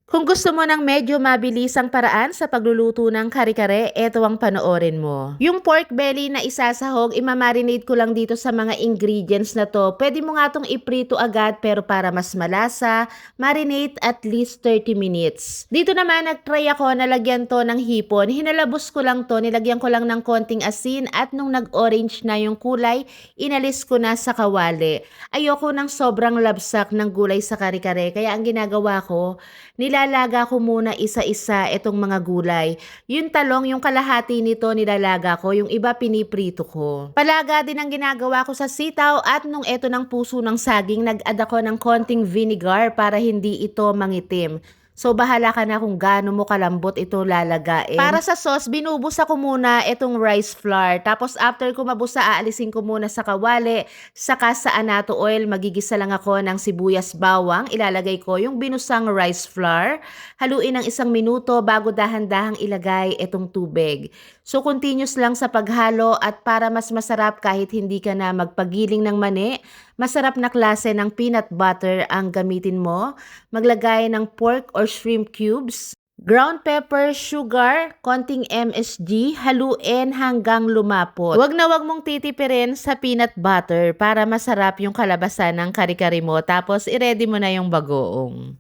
Kung gusto mo ng medyo mabilisang paraan sa pagluluto ng kare-kare, eto ang panoorin mo. Yung pork belly na isasahog, imamarinate ko lang dito sa mga ingredients na to. Pwede mo nga tong iprito agad pero para mas malasa, marinate at least 30 minutes. Dito naman nagtry ako na lagyan to ng hipon. Hinalabos ko lang to, nilagyan ko lang ng konting asin at nung nag-orange na yung kulay, inalis ko na sa kawali. Ayoko ng sobrang labsak ng gulay sa kare-kare kaya ang ginagawa ko, nilalaga ko muna isa-isa itong mga gulay. Yung talong, yung kalahati nito nilalaga ko, yung iba piniprito ko. Palaga din ang ginagawa ko sa sitaw at nung eto ng puso ng saging, nag-add ako ng konting vinegar para hindi ito mangitim. So, bahala ka na kung gaano mo kalambot ito lalagain. Para sa sauce, binubusa ko muna itong rice flour. Tapos, after ko mabusa, aalisin ko muna sa kawali. Saka sa anato oil, magigisa lang ako ng sibuyas bawang. Ilalagay ko yung binusang rice flour. Haluin ng 1 minuto bago dahan-dahang ilagay itong tubig. So, continuous lang sa paghalo at para mas masarap kahit hindi ka na magpagiling ng mani, masarap na klase ng peanut butter ang gamitin mo. Maglagay ng pork or shrimp cubes, ground pepper, sugar, konting MSG, haluin hanggang lumapot. Wag mong titipirin sa peanut butter para masarap yung kalabasan ng kare-kare mo. Tapos, i-ready mo na yung bagoong.